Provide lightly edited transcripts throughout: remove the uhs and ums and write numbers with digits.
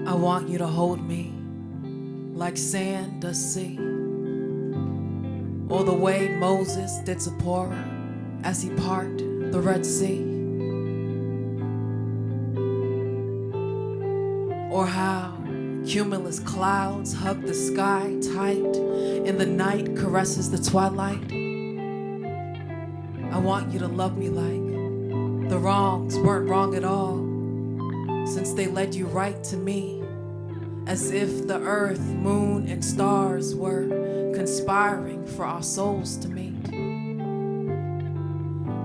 I want you to hold me like sand does sea, or the way Moses did Zipporah as he parted the Red Sea, or how cumulus clouds hug the sky tight and the night caresses the twilight. I want you to love me like the wrongs weren't wrong at all, since they led you right to me, as if the earth, moon, and stars were conspiring for our souls to meet.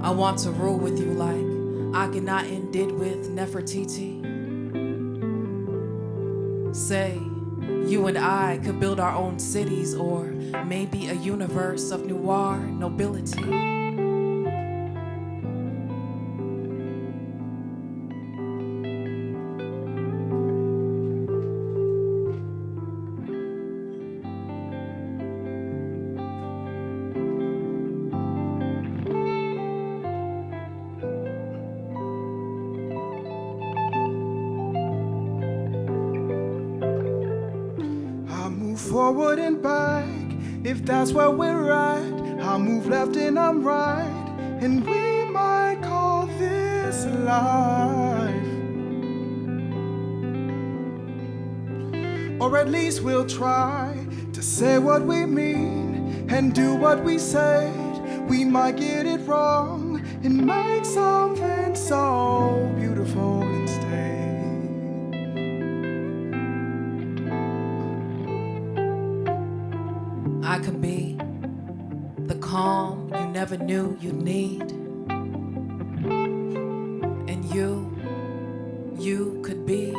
I want to rule with you like Akhenaten did with Nefertiti. Say, you and I could build our own cities, or maybe a universe of noir nobility. Forward and back, if that's where we're at. I'll move left and I'm right, and we might call this life. Or at least we'll try to say what we mean and do what we said. We might get it wrong and make something so beautiful instead. I could be the calm you never knew you'd need. And you could be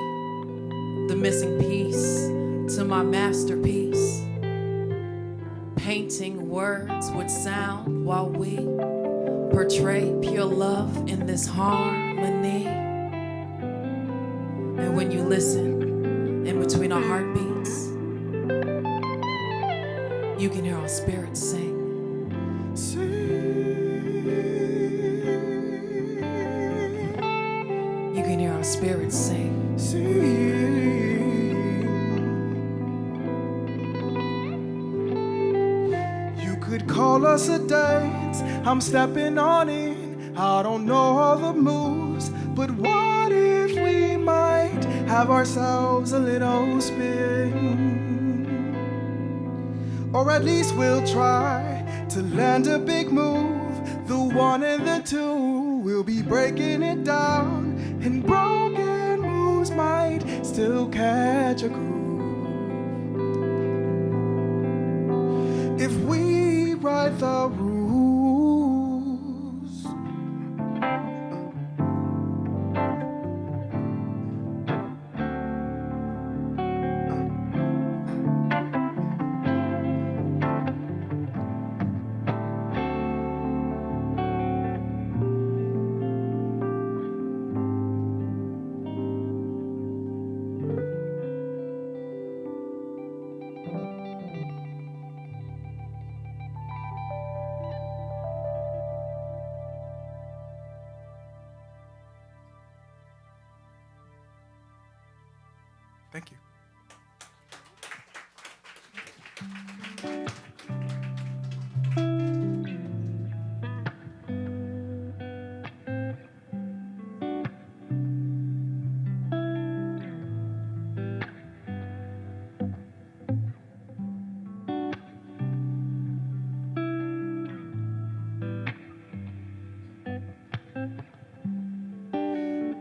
the missing piece to my masterpiece. Painting words with sound while we portray pure love in this harmony. And when you listen in between our heartbeats, you can hear our spirits sing. You can hear our spirits sing. You could call us a dance, I'm stepping on in. I don't know all the moves, but what if we might have ourselves a little spin? Or at least we'll try to land a big move. The one and the two, we'll be breaking it down, and broken moves might still catch a groove. If we write the rules. Thank you.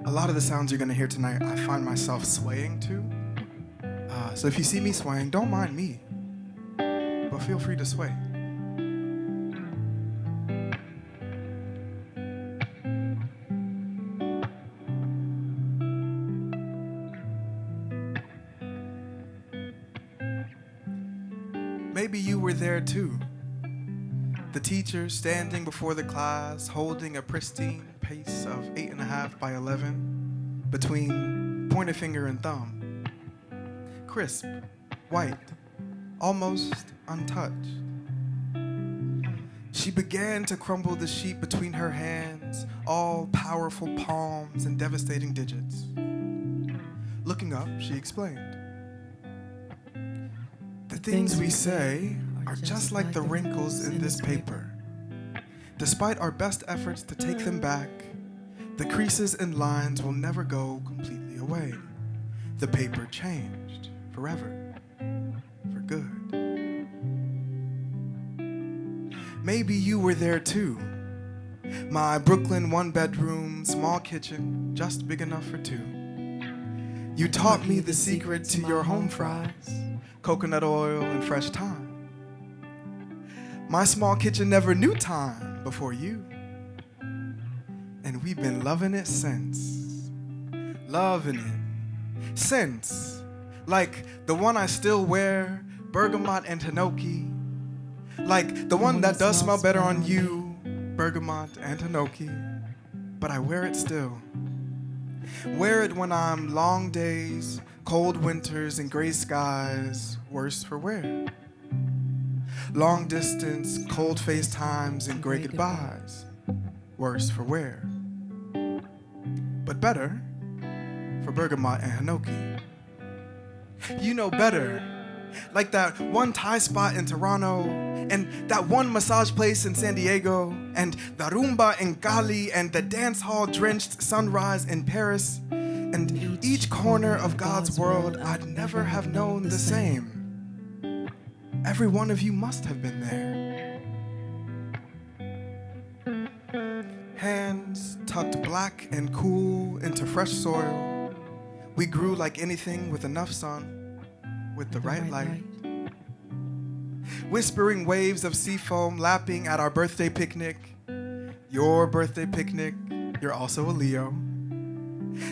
A lot of the sounds you're going to hear tonight, I find myself swaying to. So if you see me swaying, don't mind me, but feel free to sway. Maybe you were there too. The teacher standing before the class, holding a pristine pace of 8.5 by 11 between pointer finger and thumb. Crisp, white, almost untouched. She began to crumble the sheet between her hands, all powerful palms and devastating digits. Looking up, she explained. The things we say are just like the wrinkles in this paper. Despite our best efforts to take them back, the creases and lines will never go completely away. The paper changed forever, for good. Maybe you were there too. My Brooklyn one-bedroom, small kitchen, just big enough for two. You taught me the secret to your home fries, coconut oil and fresh thyme. My small kitchen never knew time before you. And we've been loving it since. Loving it since. Like the one I still wear, bergamot and hinoki. Like the one that does smell better on you, bergamot and hinoki. But I wear it still. Wear it when I'm long days, cold winters and gray skies, worse for wear. Long distance, cold FaceTimes and gray goodbyes, worse for wear. But better for bergamot and hinoki. You know better, like that one Thai spot in Toronto, and that one massage place in San Diego, and the rumba in Cali, and the dance hall drenched sunrise in Paris, and each corner of God's world I'd never have known the same. Every one of you must have been there. Hands tucked black and cool into fresh soil. We grew like anything with enough sun, with the right light. Whispering waves of seafoam lapping at our birthday picnic. Your birthday picnic, you're also a Leo.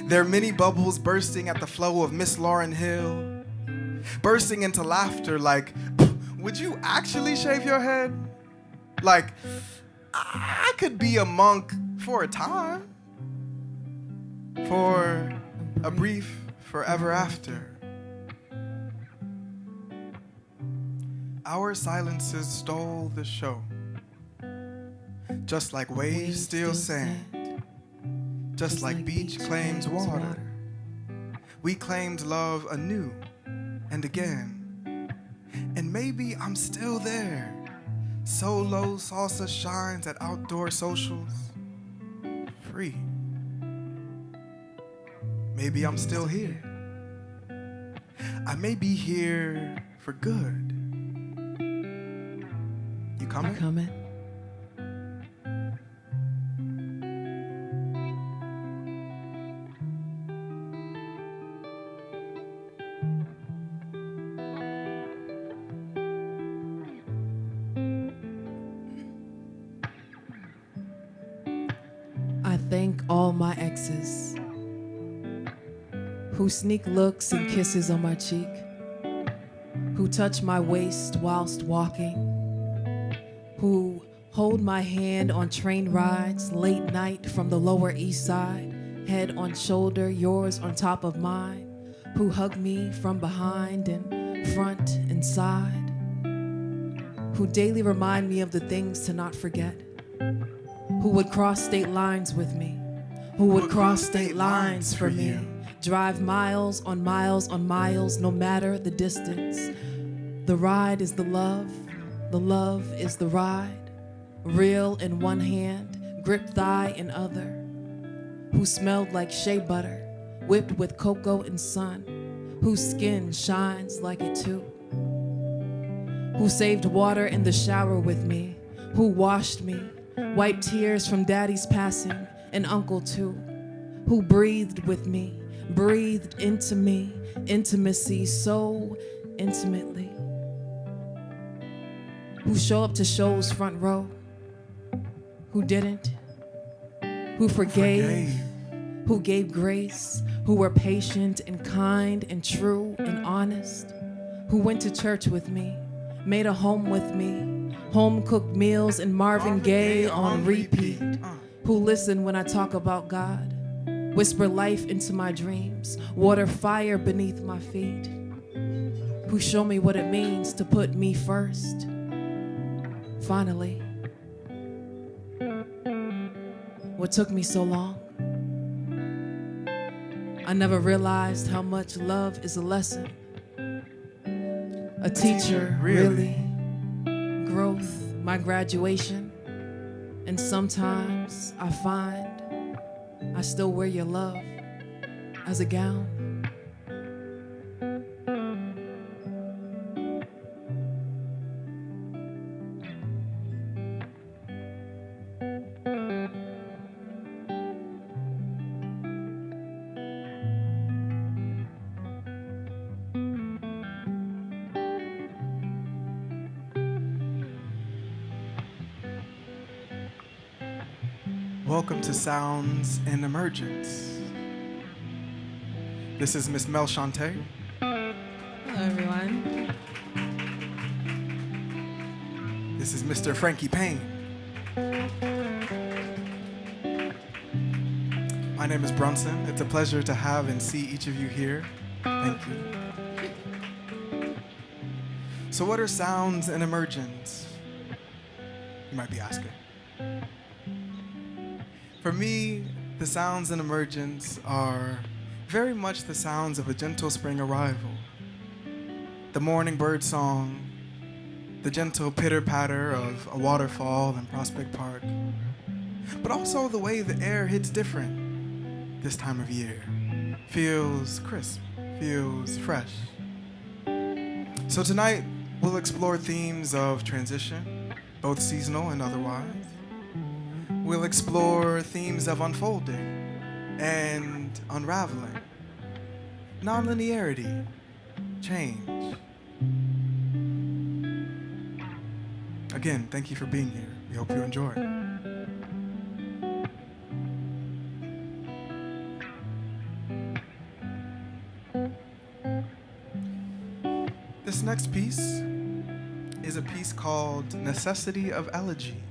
There are many bubbles bursting at the flow of Miss Lauryn Hill. Bursting into laughter like, would you actually shave your head? Like, I could be a monk for a time. For a brief forever after. Our silences stole the show. Just like waves steal sand. Just like beach claims water. We claimed love anew and again. And maybe I'm still there. Solo salsa shines at outdoor socials. Free. Maybe I'm still here. I may be here for good. You coming? You coming? I thank all my exes who sneak looks and kisses on my cheek, who touch my waist whilst walking, who hold my hand on train rides late night from the Lower East Side, head on shoulder, yours on top of mine, who hug me from behind and front and side, who daily remind me of the things to not forget, who would cross state lines with me, who would cross state lines for me, drive miles on miles on miles, no matter the distance. The ride is the love is the ride. Real in one hand, grip thigh in other. Who smelled like shea butter, whipped with cocoa and sun. Whose skin shines like it too. Who saved water in the shower with me. Who washed me, wiped tears from daddy's passing, and uncle too. Who breathed with me, breathed into me, intimacy so intimately. Who show up to shows front row, who didn't, who forgave, who gave grace, who were patient and kind and true and honest, who went to church with me, made a home with me, home-cooked meals and Marvin Gaye on repeat, who listened when I talk about God, whisper life into my dreams, water fire beneath my feet, who show me what it means to put me first. Finally, what took me so long? I never realized how much love is a lesson. A teacher, really. Growth, my graduation. And sometimes I find I still wear your love as a gown. Welcome to Sounds in Emergence. This is Miss Mel Chanté. Hello, everyone. This is Mr. Franky Payne. My name is Brunson. It's a pleasure to have and see each of you here. Thank you. So what are sounds in emergence? You might be asking. For me, the sounds in emergence are very much the sounds of a gentle spring arrival. The morning bird song, the gentle pitter-patter of a waterfall in Prospect Park, but also the way the air hits different this time of year. Feels crisp, feels fresh. So tonight, we'll explore themes of transition, both seasonal and otherwise. We'll explore themes of unfolding and unraveling, nonlinearity, change. Again, thank you for being here. We hope you enjoy. This next piece is a piece called Necessity of Elegy.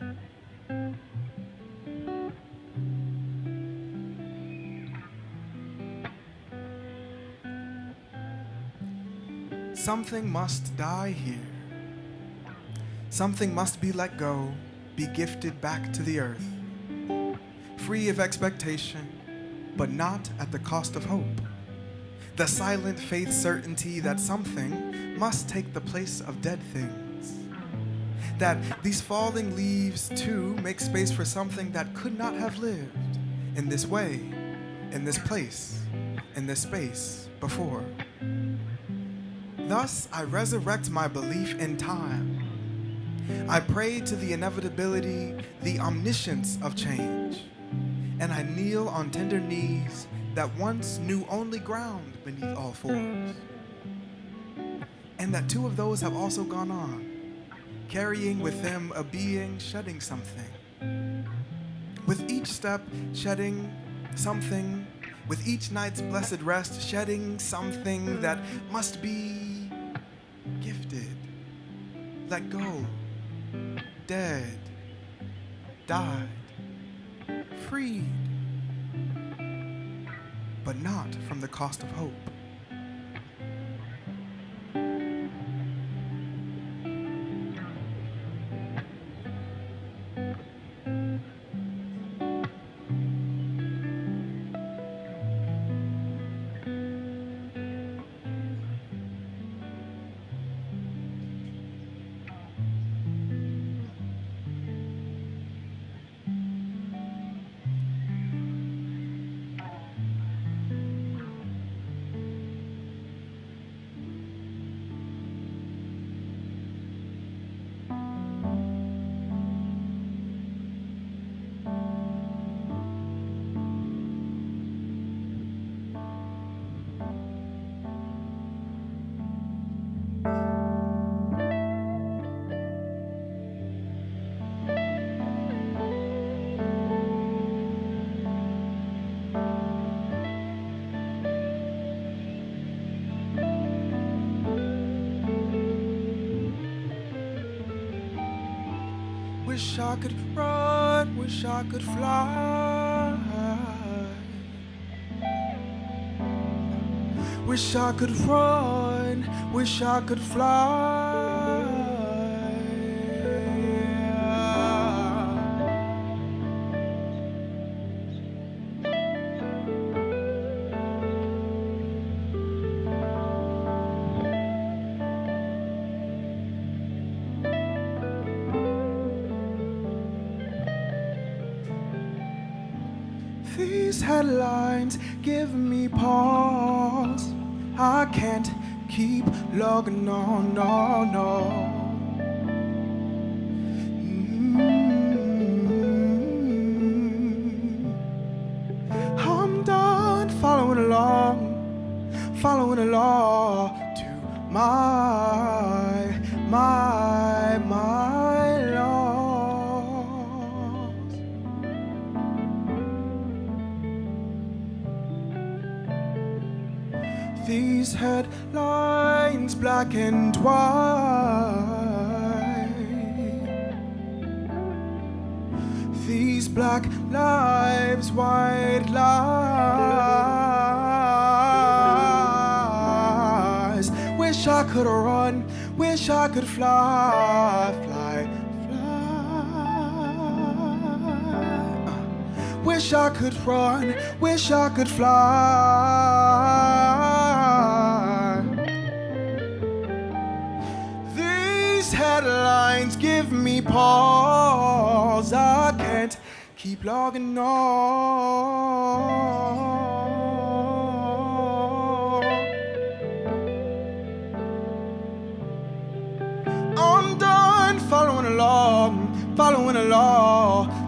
Something must die here. Something must be let go, be gifted back to the earth, free of expectation, but not at the cost of hope. The silent faith certainty that something must take the place of dead things. That these falling leaves too make space for something that could not have lived in this way, in this place, in this space before. Thus, I resurrect my belief in time. I pray to the inevitability, the omniscience of change. And I kneel on tender knees that once knew only ground beneath all fours. And that two of those have also gone on, carrying with them a being shedding something. With each step shedding something, with each night's blessed rest shedding something that must be gifted, let go, dead, died, freed, but not from the cost of hope. Wish I could run, wish I could fly. Wish I could run, wish I could fly. These headlines give me pause. I can't keep logging on, no, no. I'm done following along to my loss. These headlines, black and white. These black lives, white lies. Wish I could run, wish I could fly, fly, fly. Wish I could run, wish I could fly. These headlines give me pause. I can't keep logging on. I'm done following along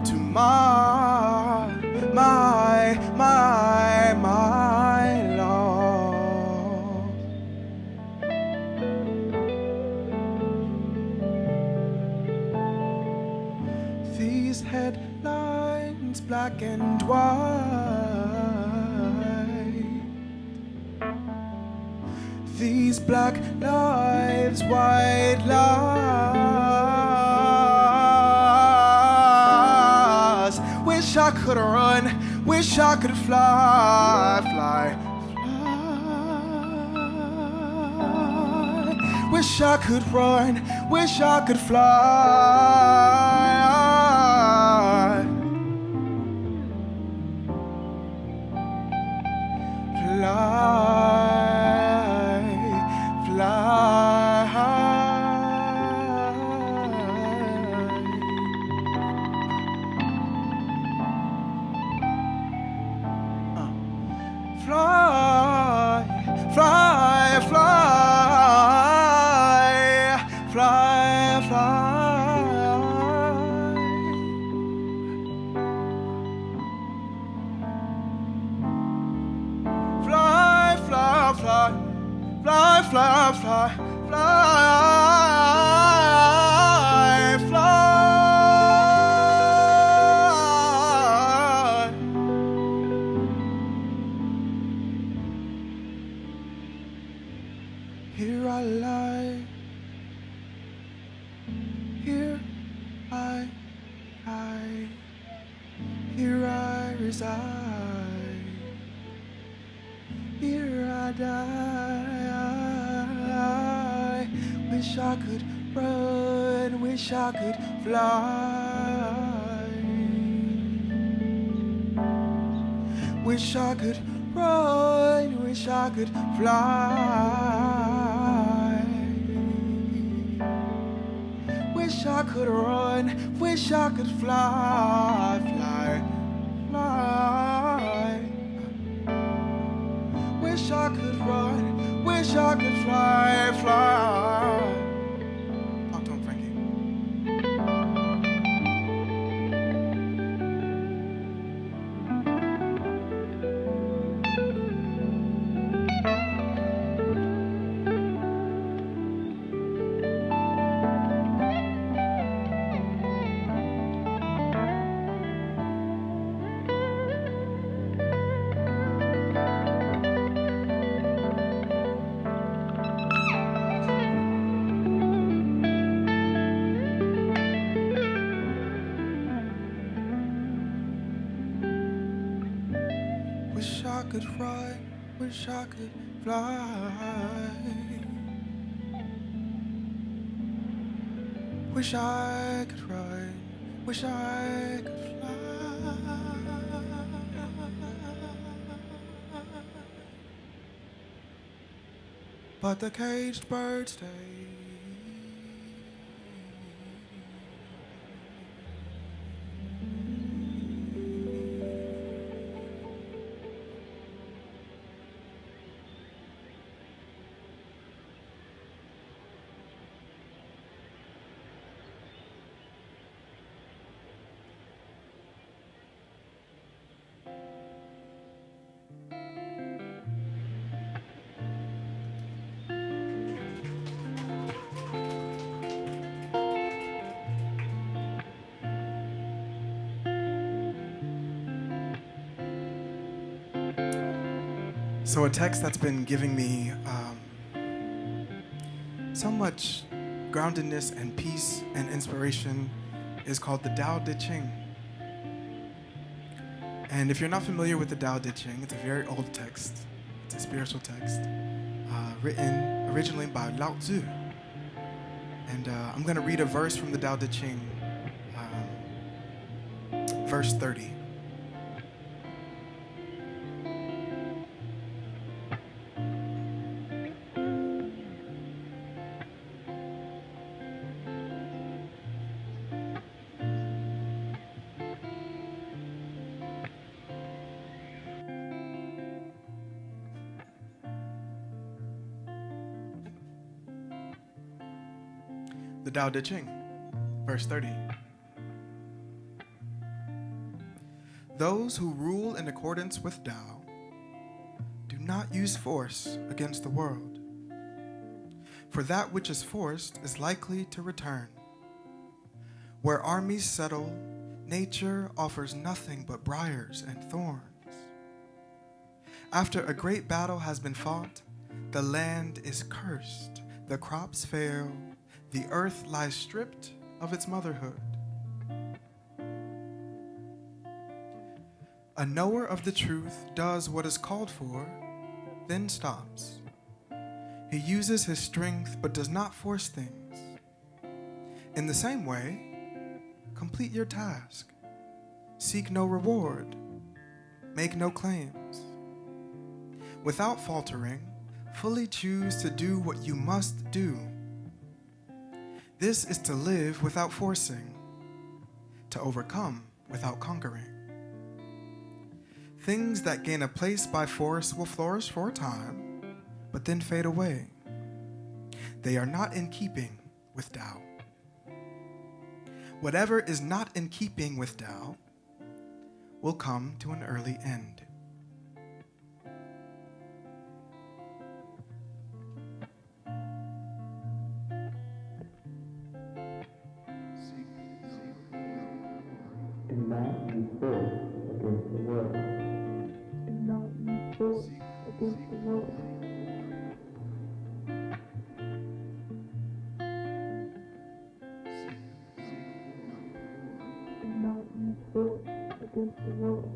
to my loss. These headlines, black and white. These black lives, white lies. Wish I could run, wish I could fly, fly, fly. Wish I could run, wish I could fly. Fly, fly, fly, fly. Here I lie, here I here I reside, here I die. Wish I could run, wish I could fly. Wish I could run, wish I could fly. Wish I could run, wish I could fly, fly, fly. Wish I could run, wish I could fly, fly. Talk to him, Frankie. Wish I could run, wish I could fly. Wish I could run, wish I could fly. But the caged bird stay. So a text that's been giving me so much groundedness and peace and inspiration is called the Tao Te Ching. And if you're not familiar with the Tao Te Ching, it's a very old text. It's a spiritual text written originally by Lao Tzu. And I'm going to read a verse from the Tao Te Ching, verse 30. The Tao Te Ching, verse 30. Those who rule in accordance with Tao do not use force against the world, for that which is forced is likely to return. Where armies settle, nature offers nothing but briars and thorns. After a great battle has been fought, the land is cursed, the crops fail, the earth lies stripped of its motherhood. A knower of the truth does what is called for, then stops. He uses his strength but does not force things. In the same way, complete your task. Seek no reward. Make no claims. Without faltering, fully choose to do what you must do. This is to live without forcing, to overcome without conquering. Things that gain a place by force will flourish for a time, but then fade away. They are not in keeping with Tao. Whatever is not in keeping with Tao will come to an early end. Do not use force against the world. Do not use force against the world. Do not use force against the world.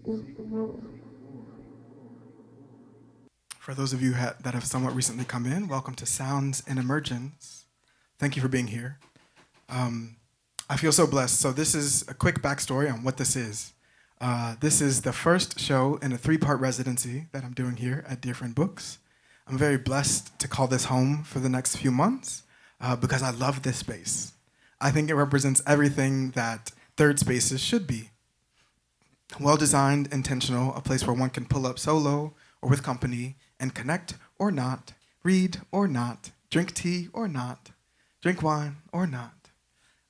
For those of you that have somewhat recently come in, welcome to Sounds in Emergence. Thank you for being here. I feel so blessed. So this is a quick backstory on what this is. This is the first show in a 3-part residency that I'm doing here at Dear Friend Books. I'm very blessed to call this home for the next few months because I love this space. I think it represents everything that third spaces should be. Well-designed, intentional, a place where one can pull up solo or with company and connect or not, read or not, drink tea or not, drink wine or not.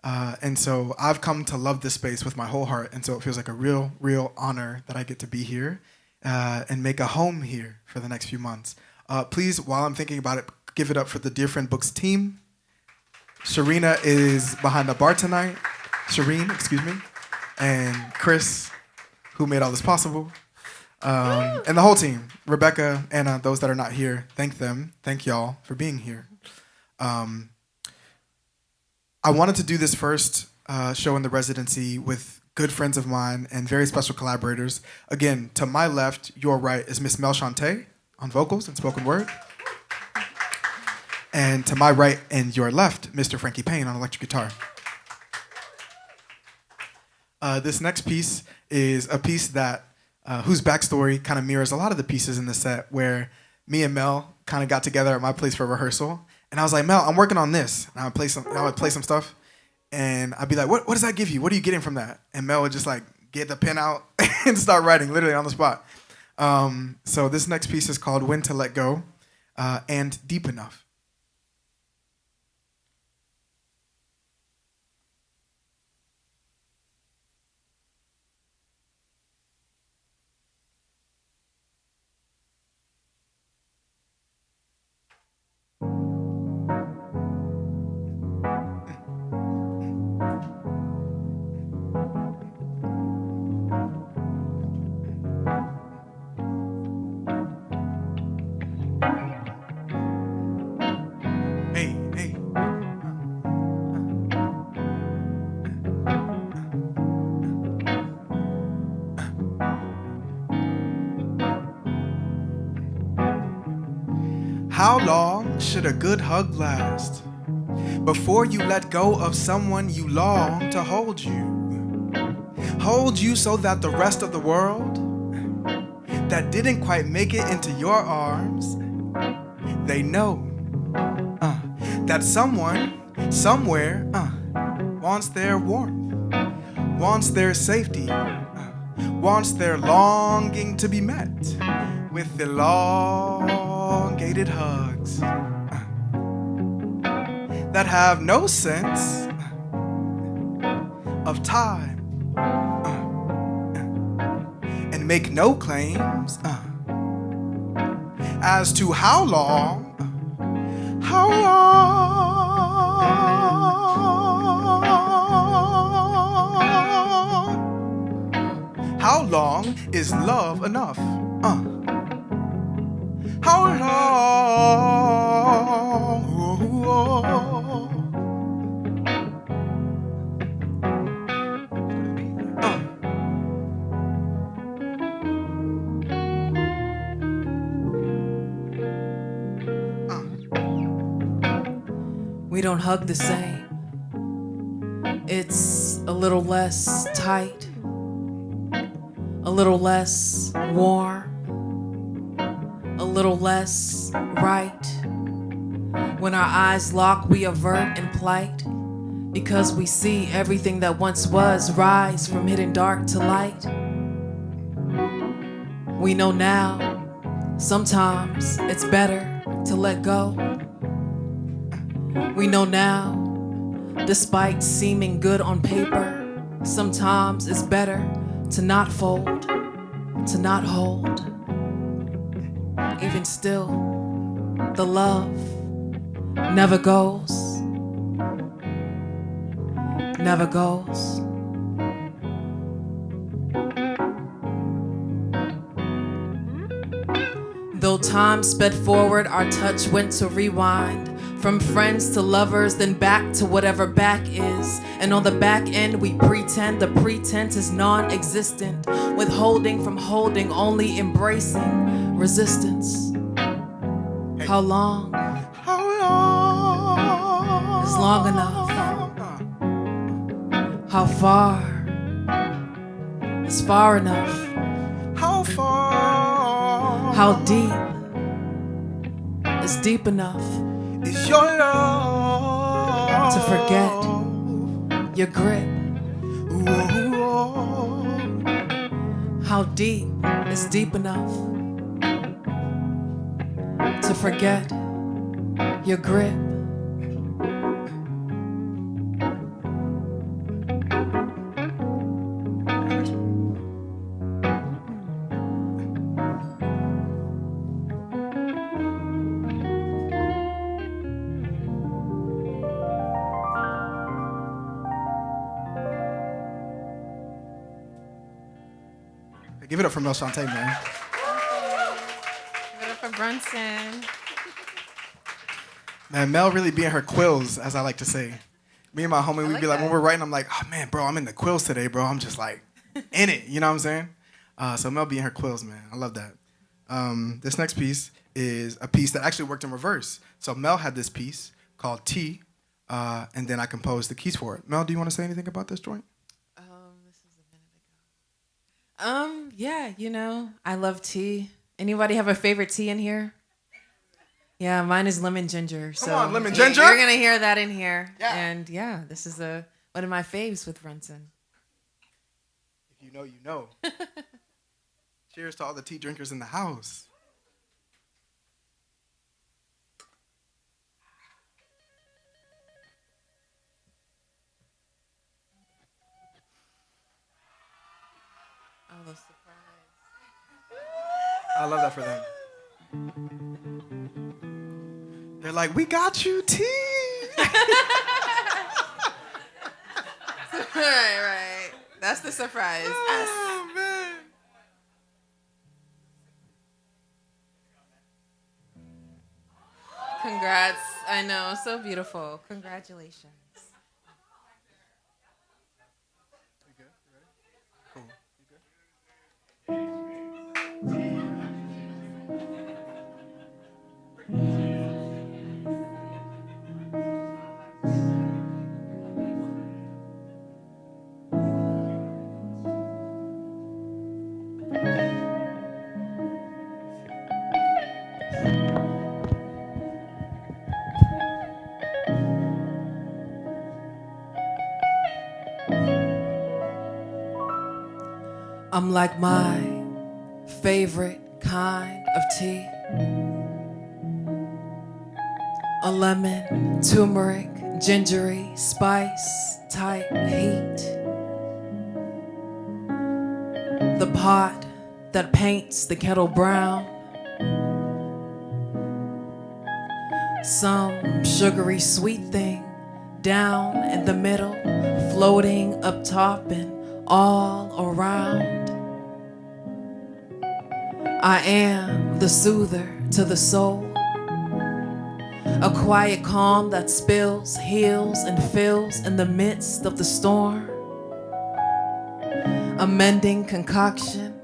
And so I've come to love this space with my whole heart, and so it feels like a real honor that I get to be here and make a home here for the next few months. Please, while I'm thinking about it, give it up for the Dear Friend Books team. Sharina is behind the bar tonight. Shireen, excuse me. And Chris, who made all this possible. And the whole team, Rebecca, Anna, those that are not here, thank them. Thank y'all for being here. I wanted to do this first show in the residency with good friends of mine and very special collaborators. Again, to my left, your right, is Miss Mel Chanté on vocals and spoken word. And to my right and your left, Mr. Franky Payne on electric guitar. This next piece is a piece that whose backstory kind of mirrors a lot of the pieces in the set, where me and Mel kind of got together at my place for rehearsal. And I was like, Mel, I'm working on this. And I would play some stuff. And I'd be like, what does that give you? What are you getting from that? And Mel would just like get the pen out and start writing, literally on the spot. So this next piece is called When to Let Go and Deep Enough. How long should a good hug last before you let go of someone you long to hold you? Hold you so that the rest of the world that didn't quite make it into your arms, they know that someone, somewhere, wants their warmth, wants their safety, wants their longing to be met with elongated hugs that have no sense of time and make no claims as to how long is love enough? How We don't hug the same. It's a little less tight, a little less warm, a little less right. When our eyes lock, we avert in plight, because we see everything that once was rise from hidden dark to light. We know now, sometimes it's better to let go. We know now, despite seeming good on paper, sometimes it's better to not fold, to not hold. Even still, the love never goes, never goes. Though time sped forward, our touch went to rewind. From friends to lovers, then back to whatever back is. And on the back end, we pretend the pretense is non-existent. Withholding from holding, only embracing resistance. How long? How long is long enough? How far is far enough? How far? How deep is deep enough? Is your love to forget your grip? Whoa. How deep is deep enough to forget your grip? Give it up for Mel Chanté, man. Give it up for Brunson. Man, Mel really be in her quills, as I like to say. Me and my homie, we'd be like, that. when we're writing, I'm like, oh man, bro, I'm in the quills today, bro. I'm just like in it, you know what I'm saying? So Mel be in her quills, man. I love that. This next piece is a piece that actually worked in reverse. So Mel had this piece called T, and then I composed the keys for it. Mel, do you want to say anything about this joint? This was a minute ago. Yeah, you know, I love tea. Anybody have a favorite tea in here? Yeah, mine is lemon ginger. Come on, lemon ginger. You're gonna hear that in here. Yeah. And yeah, this is one of my faves with Brunson. If you know, you know. Cheers to all the tea drinkers in the house. Oh, the surprise. I love that for them. They're like, we got you tea. right. That's the surprise. Oh, man. Congrats. I know, so beautiful. Congratulations. You good? You ready? Cool. You good? I'm like my favorite kind of tea. A lemon, turmeric, gingery, spice type heat. The pot that paints the kettle brown. Some sugary sweet thing down in the middle, floating up top and all around. I am the soother to the soul, a quiet calm that spills, heals, and fills in the midst of the storm. A mending concoction,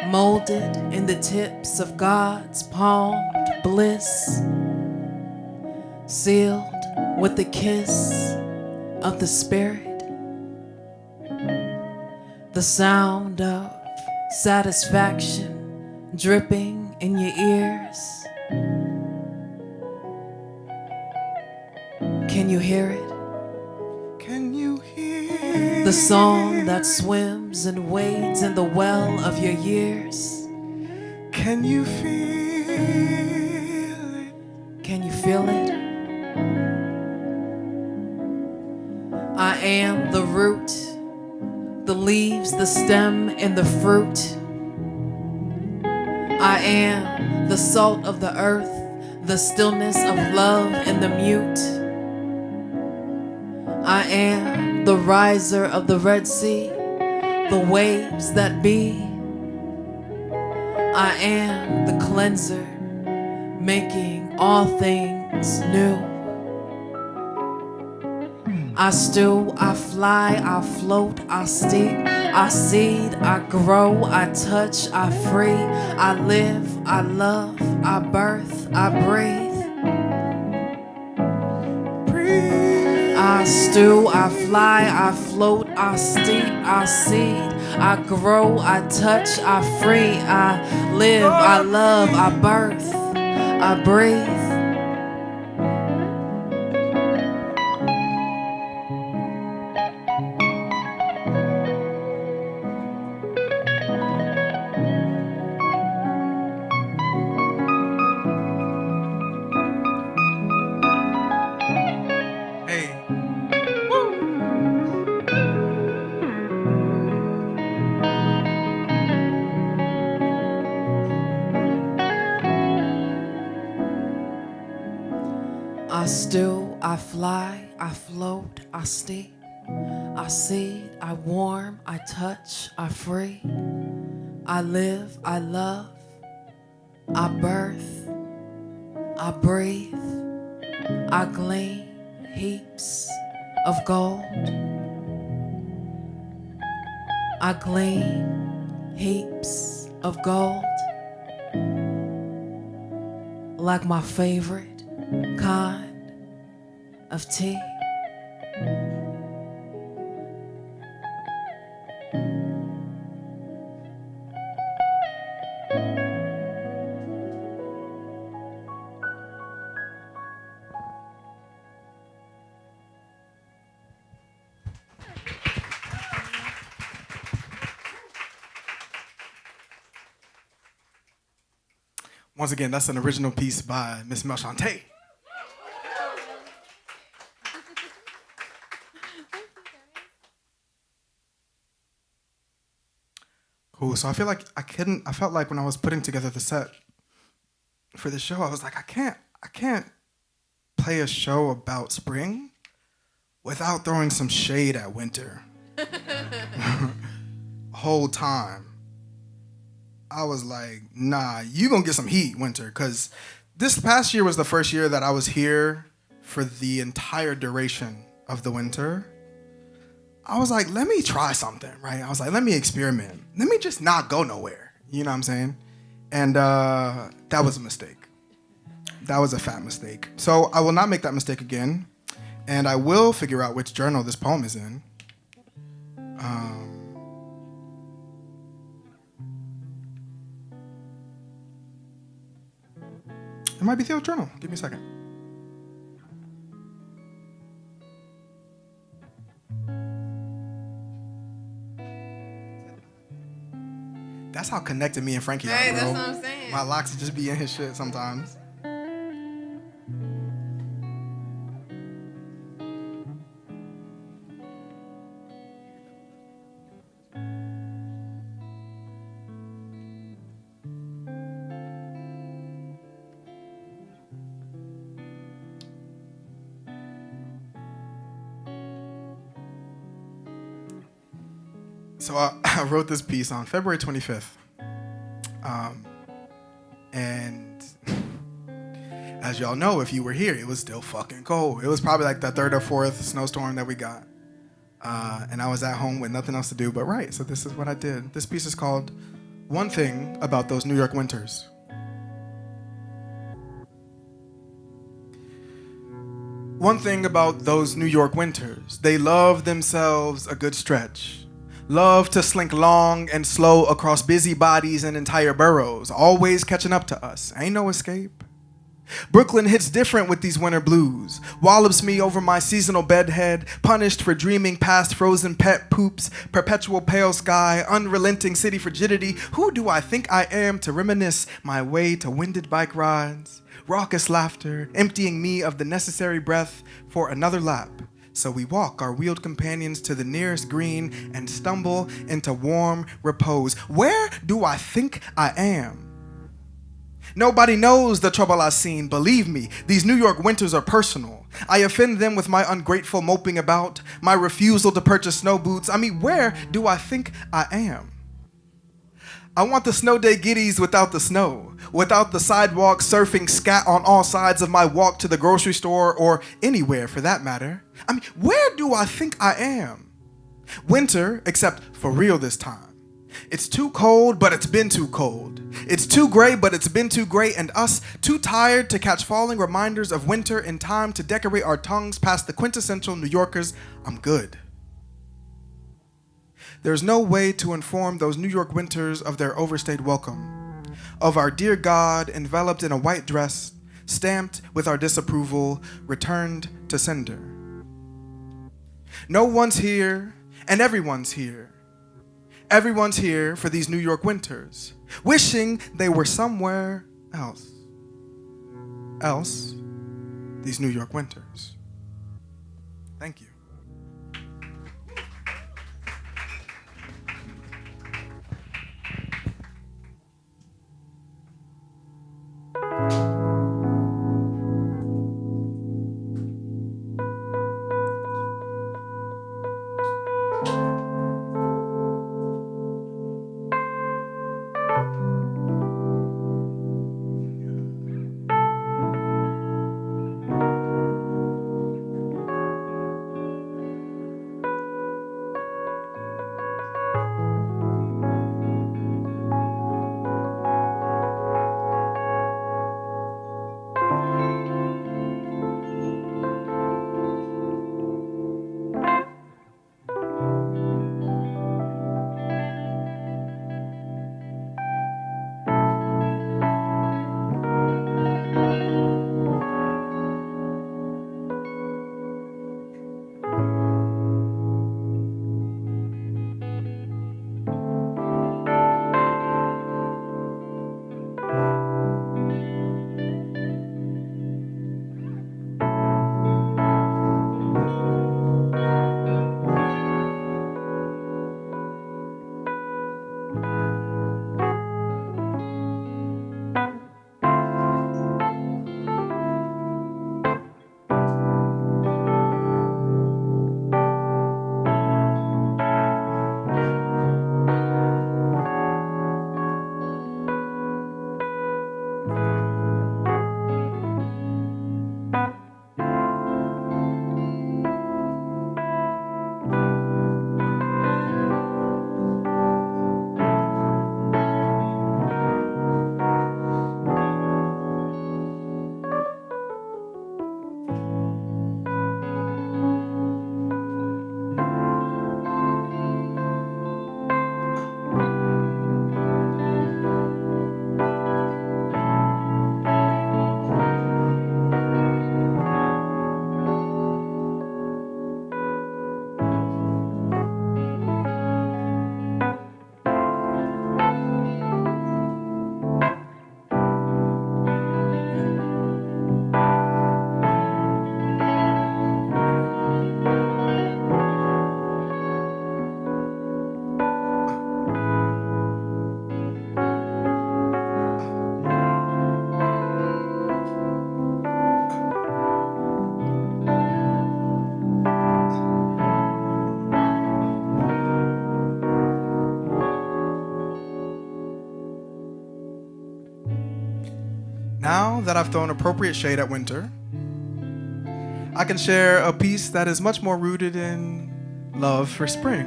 molded in the tips of God's palmed bliss, sealed with the kiss of the Spirit, the sound of satisfaction dripping in your ears. Can you hear it? Can you hear The song that swims and wades in the well of your years. Can you feel it? Can you feel it? I am the root, the leaves, the stem, and the fruit. I am the salt of the earth, the stillness of love and the mute. I am the riser of the Red Sea, the waves that be. I am the cleanser, making all things new. I stew, I fly, I float, I steep, I seed, I grow, I touch, I free, I live, I love, I birth, I breathe. I stew, I fly, I float, I steep, I seed, I grow, I touch, I free, I live, I love, I birth, I breathe. I stew, I fly, I float, I steep, I seed, I warm, I touch, I free, I live, I love, I birth, I breathe, I glean heaps of gold. I glean heaps of gold, like my favorite kind of tea. Once again, that's an original piece by Miss Mel Chanté. Cool. So I feel like I felt like when I was putting together the set for the show, I was like, I can't play a show about spring without throwing some shade at winter. Whole time. I was like, nah, you gonna get some heat, winter, because this past year was the first year that I was here for the entire duration of the winter. I was like, let me try something, right? I was like, let me experiment. Let me just not go nowhere. You know what I'm saying? And that was a mistake. That was a fat mistake. So I will not make that mistake again. And I will figure out which journal this poem is in. It might be Theo's journal. Give me a second. That's how connected me and Franky are, bro. That's what I'm saying. My locks just be in his shit sometimes. So I wrote this piece on February 25th. And as y'all know, if you were here, it was still fucking cold. It was probably like the third or fourth snowstorm that we got. And I was at home with nothing else to do but write. So this is what I did. This piece is called One Thing About Those New York Winters. One thing about those New York winters, they love themselves a good stretch. Love to slink long and slow across busy bodies and entire boroughs, always catching up to us. Ain't no escape. Brooklyn hits different with these winter blues. Wallops me over my seasonal bedhead, punished for dreaming past frozen pet poops, perpetual pale sky, unrelenting city frigidity. Who do I think I am to reminisce my way to winded bike rides? Raucous laughter, emptying me of the necessary breath for another lap. So we walk our wheeled companions to the nearest green and stumble into warm repose. Where do I think I am? Nobody knows the trouble I've seen. Believe me, these New York winters are personal. I offend them with my ungrateful moping about, my refusal to purchase snow boots. I mean, where do I think I am? I want the snow day giddies without the snow. without the sidewalk surfing scat on all sides of my walk to the grocery store or anywhere for that matter. I mean, where do I think I am? Winter, except for real this time. It's too cold, but it's been too cold. It's too gray, but it's been too gray, and us too tired to catch falling reminders of winter in time to decorate our tongues past the quintessential New Yorkers. I'm good. There's no way to inform those New York winters of their overstayed welcome, of our dear God enveloped in a white dress, stamped with our disapproval, returned to sender. No one's here, and everyone's here. Everyone's here for these New York winters, wishing they were somewhere else. These New York winters. Thank you. Now that I've thrown appropriate shade at winter, I can share a piece that is much more rooted in love for spring.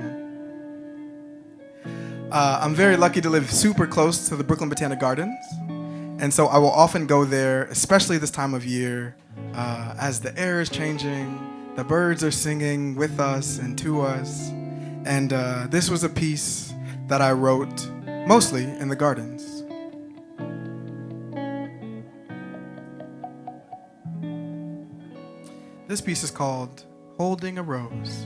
I'm very lucky to live super close to the Brooklyn Botanic Gardens, and so I will often go there, especially this time of year, as the air is changing, the birds are singing with us and to us, and this was a piece that I wrote mostly in the gardens. This piece is called Holding a Rose.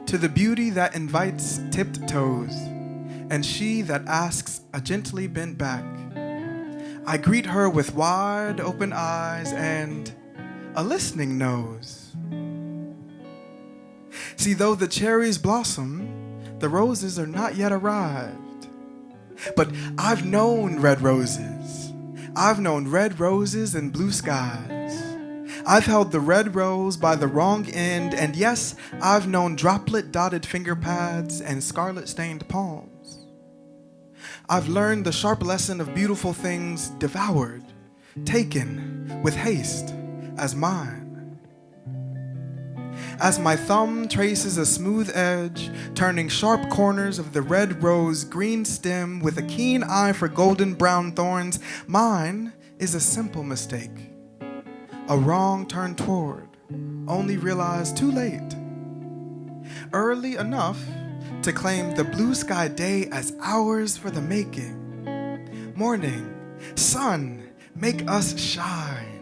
To the beauty that invites tipped toes, and she that asks a gently bent back, I greet her with wide open eyes and a listening nose. See, though the cherries blossom, the roses are not yet arrived. But I've known red roses. I've known red roses and blue skies. I've held the red rose by the wrong end, and yes, I've known droplet-dotted finger pads and scarlet-stained palms. I've learned the sharp lesson of beautiful things devoured, taken with haste as mine. As my thumb traces a smooth edge, turning sharp corners of the red rose green stem with a keen eye for golden brown thorns, mine is a simple mistake, a wrong turn toward, only realized too late. Early enough to claim the blue sky day as ours for the making. Morning, sun, make us shine.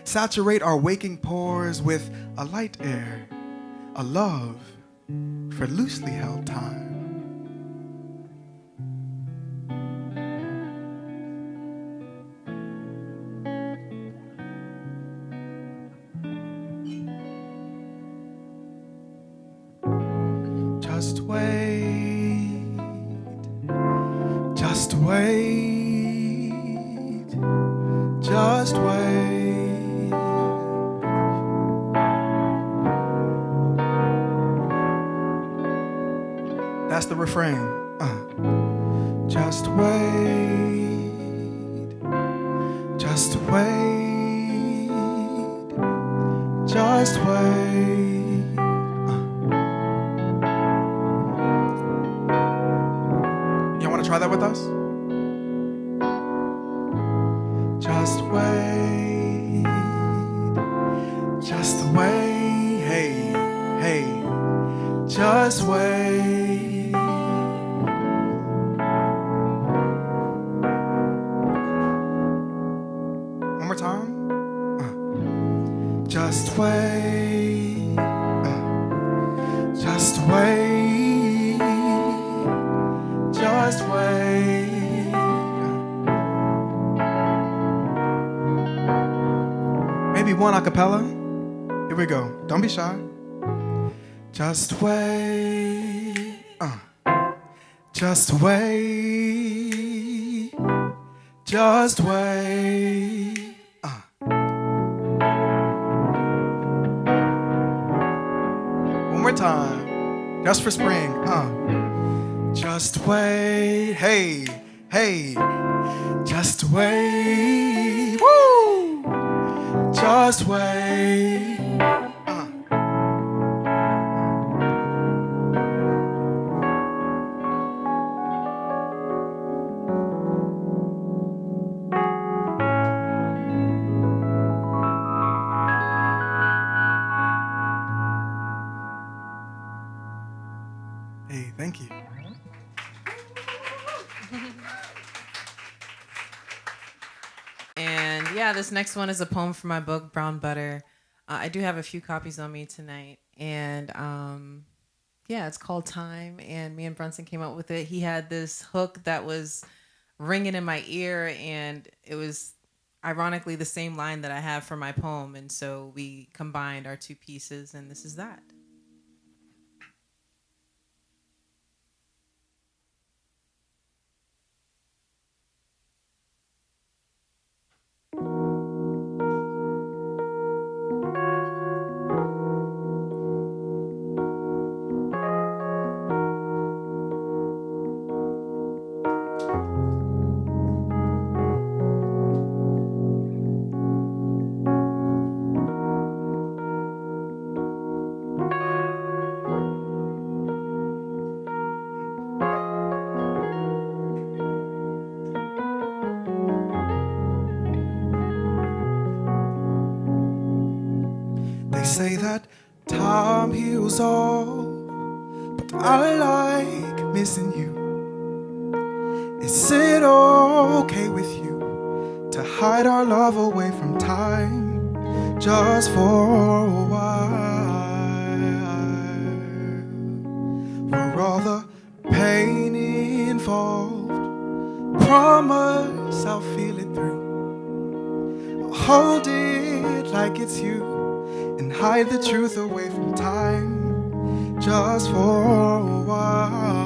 Saturate our waking pores with a light air, a love for loosely held time. Just wait, just wait, just wait. That's the refrain. Just wait, just wait, just wait. Try that with us? Just wait, just wait, hey, hey, just wait. One more time. Just wait, just wait. Just wait. Maybe one a cappella. Here we go. Don't be shy. Just wait. Just wait. Just wait. One more time. Just for spring. Just wait, hey, hey, just wait, woo, just wait. Hey, thank you. And yeah, this next one is a poem from my book, Brown Butter. I do have a few copies on me tonight. And yeah, it's called Time. And me and Brunson came up with it. He had this hook that was ringing in my ear. And it was ironically the same line that I have for my poem. And so we combined our two pieces. And this is that. They say that time heals all, but I like missing you. Is it okay with you to hide our love away from time just for a while? For all the pain involved, promise I'll feel it through. I'll hold it like it's you and hide the truth away from time just for a while.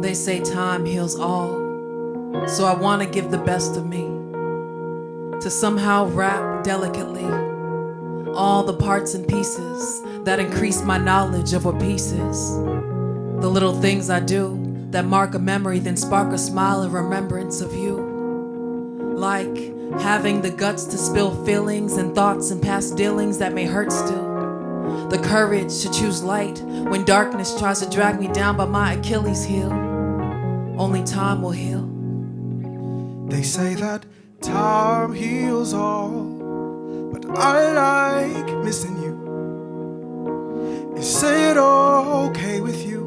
They say time heals all, so I want to give the best of me, to somehow wrap delicately all the parts and pieces that increase my knowledge of what peace is. The little things I do that mark a memory, then spark a smile in remembrance of you. Like having the guts to spill feelings and thoughts and past dealings that may hurt still. The courage to choose light when darkness tries to drag me down by my Achilles heel. Only time will heal. They say that time heals all, but I like missing you. Is it okay with you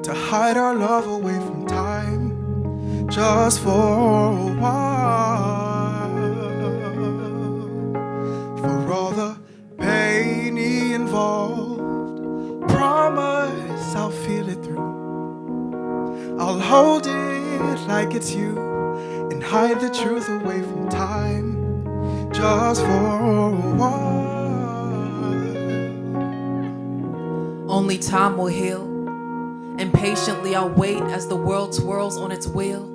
to hide our love away from time just for a while? For all the pain involved, promise I'll feel it through. I'll hold it like it's you and hide the truth away from time just for a while. Only time will heal. And patiently I'll wait as the world twirls on its wheel.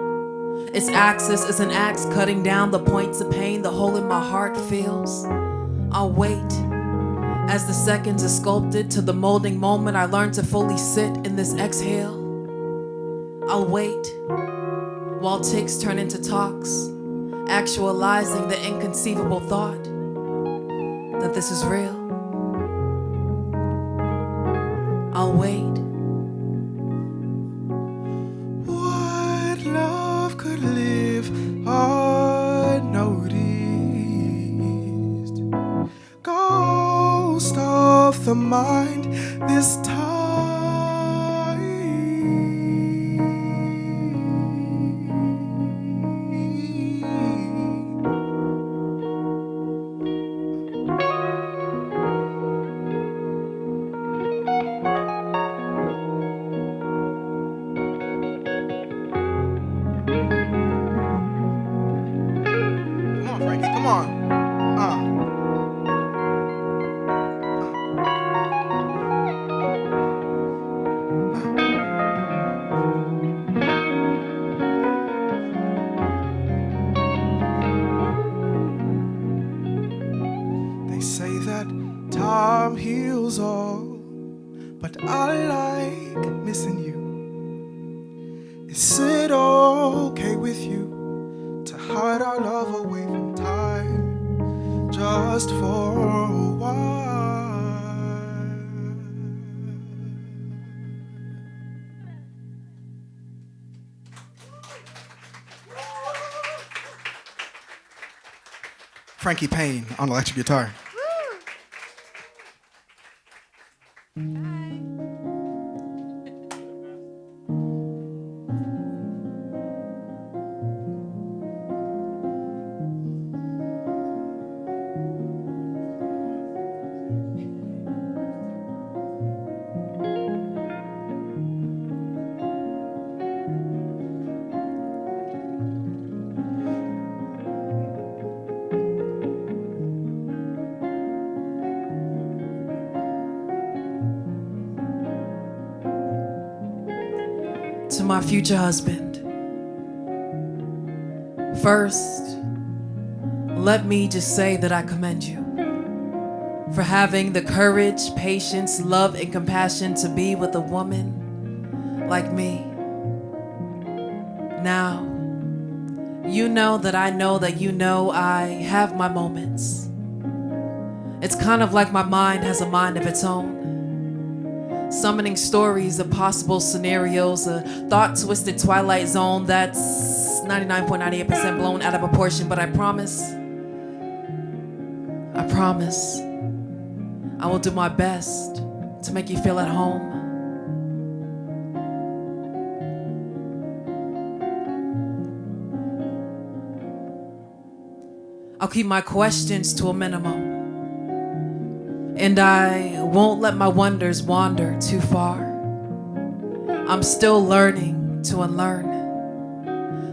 Its axis is an axe cutting down the points of pain the hole in my heart feels. I'll wait as the seconds are sculpted to the molding moment I learn to fully sit in this exhale. I'll wait while ticks turn into talks, actualizing the inconceivable thought that this is real. I'll wait. What love could live unnoticed? Ghost of the mind this time. Come on, Frankie, come on. They say that time heals all, but I like missing you. Is it okay with you to hide our love away from time just for a while? Franky Payne on electric guitar. To my future husband, first, let me just say that I commend you for having the courage, patience, love, and compassion to be with a woman like me. Now, you know that I know that you know I have my moments. It's kind of like my mind has a mind of its own. Summoning stories of possible scenarios, a thought-twisted twilight zone that's 99.98% blown out of proportion, but I promise, I will do my best to make you feel at home. I'll keep my questions to a minimum. And I won't let my wonders wander too far. I'm still learning to unlearn.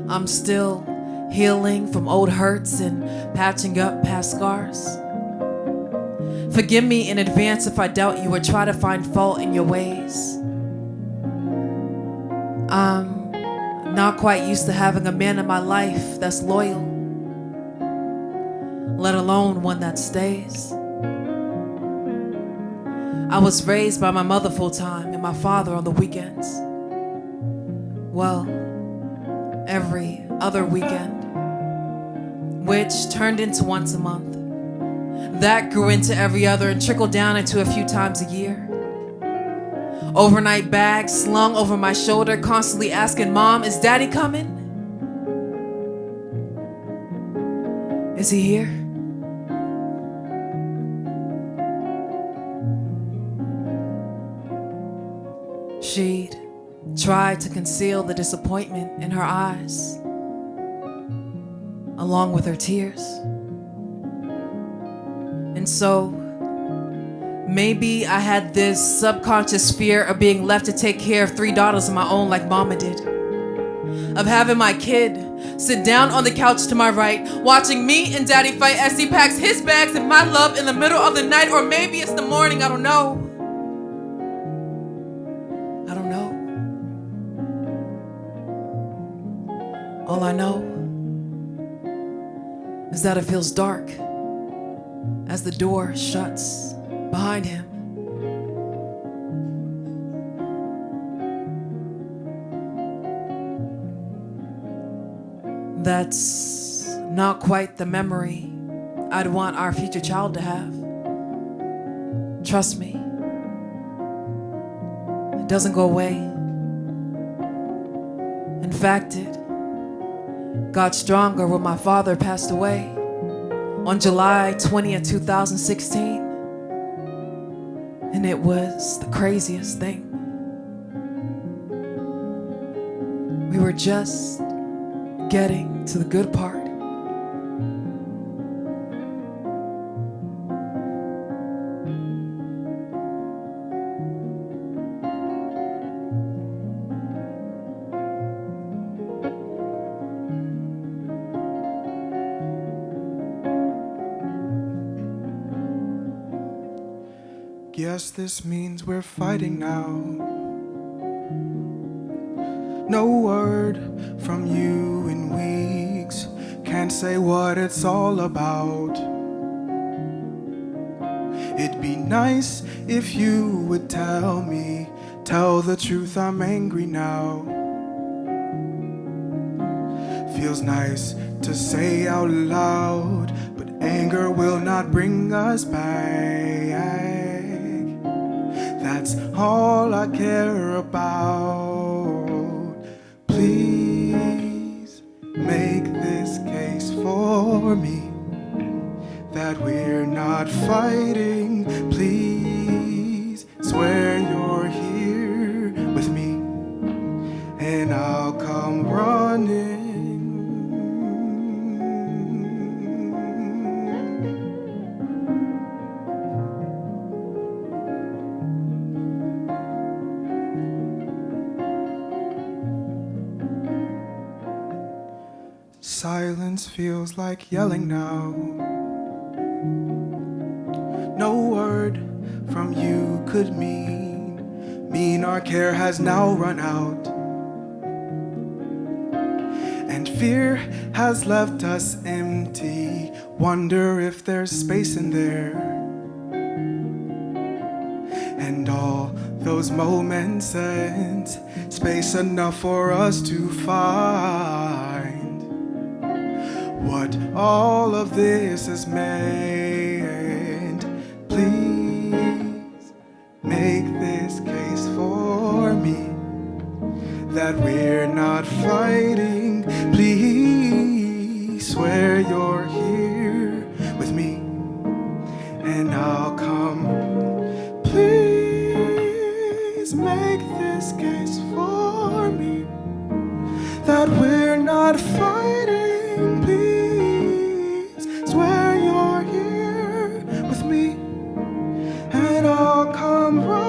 I'm still healing from old hurts and patching up past scars. Forgive me in advance if I doubt you or try to find fault in your ways. I'm not quite used to having a man in my life that's loyal, let alone one that stays. I I was raised by my mother full time and my father on the weekends. Well, every other weekend, which turned into once a month. That grew into every other and trickled down into a few times a year. Overnight bags slung over my shoulder, constantly asking, Mom, is Daddy coming? Is he here? She'd tried to conceal the disappointment in her eyes, along with her tears. And so, maybe I had this subconscious fear of being left to take care of 3 daughters of my own like Mama did. Of having my kid sit down on the couch to my right, watching me and Daddy fight as he packs his bags and my love in the middle of the night, or maybe it's the morning, I don't know. I don't know. All I know is that it feels dark as the door shuts behind him. That's not quite the memory I'd want our future child to have. Trust me, it doesn't go away. In fact, it got stronger when my father passed away on July 20th, 2016. And it was the craziest thing. We were just getting to the good part. Guess this means we're fighting now. No word from you in weeks. Can't say what it's all about. It'd be nice if you would tell me. Tell the truth, I'm angry now. Feels nice to say out loud, but anger will not bring us back. That's all I care about. Please make this case for me, that we're not fighting. Please swear you're here with me, and I'll come running. Silence feels like yelling now. No word from you could mean our care has now run out. And fear has left us empty. Wonder if there's space in there. And all those moments spent, space enough for us to find what all of this is meant. Please make this case for me, that we're not fighting. Please swear you're here with me, and I'll come. Please make this case for me, that we're not fighting. Please swear you're here with me, and I'll come running.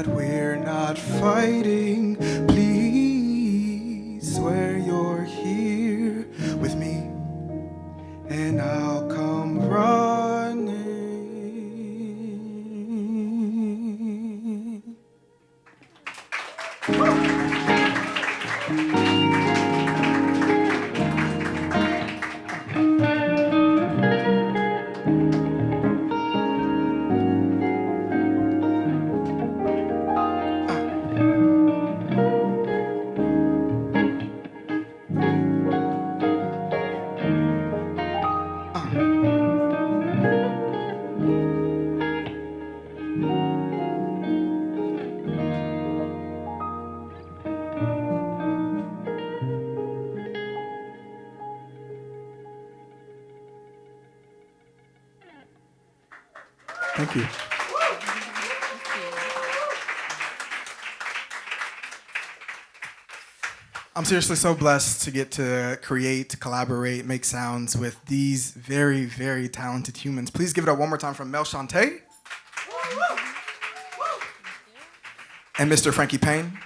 that we're not fighting. Please swear you're here with me, and I'll come running. Thank you. I'm seriously so blessed to get to create, collaborate, make sounds with these very, very talented humans. Please give it up one more time from Mel Chanté and Mr. Franky Payne.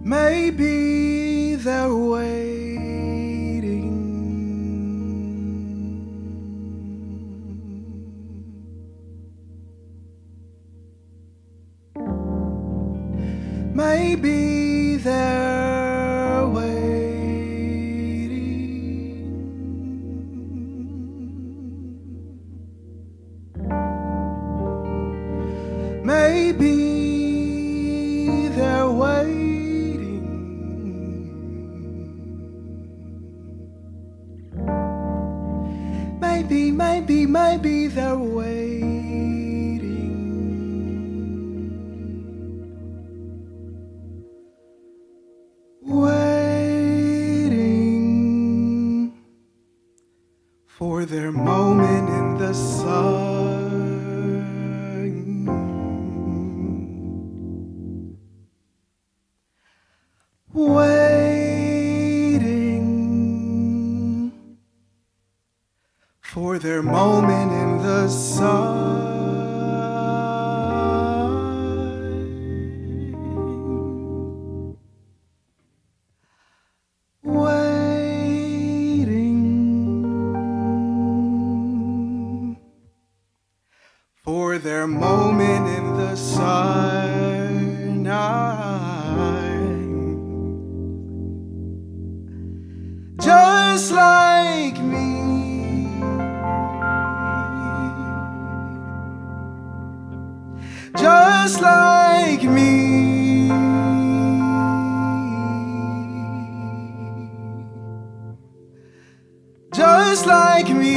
Maybe they're waiting. Maybe they're waiting. Maybe they're waiting. Maybe they're waiting. Waiting for their moment in the sun. Waiting for their moment in the sun. Waiting for their moment in the sun. Just like me, just like me, just like me,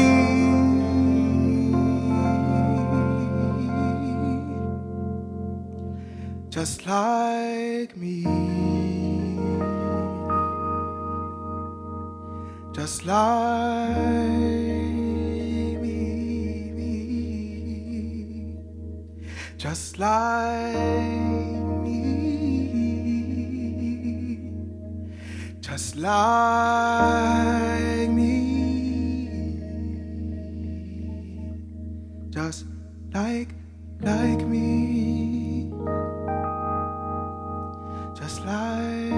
just like me. Just like me, just like me, just like me, just like me, just like.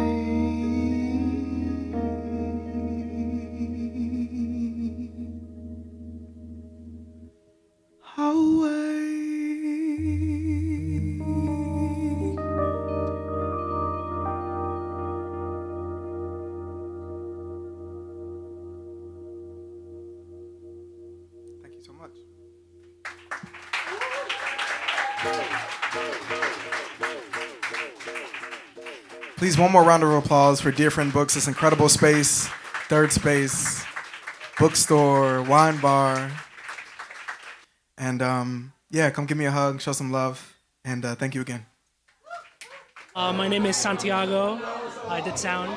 Thank you so much. Please, one more round of applause for Dear Friend Books, this incredible space. Third Space, bookstore, wine bar. And yeah, come give me a hug, show some love, and thank you again. My name is Santiago. I did sound.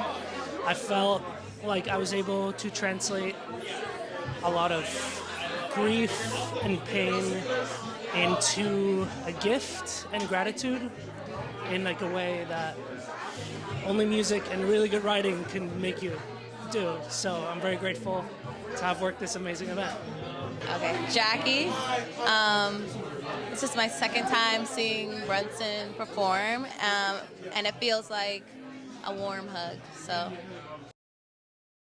I felt like I was able to translate a lot of grief and pain into a gift and gratitude in like a way that only music and really good writing can make you do. So I'm very grateful to have worked this amazing event. Okay, Jackie. This is my second time seeing Brunson perform, and it feels like a warm hug. So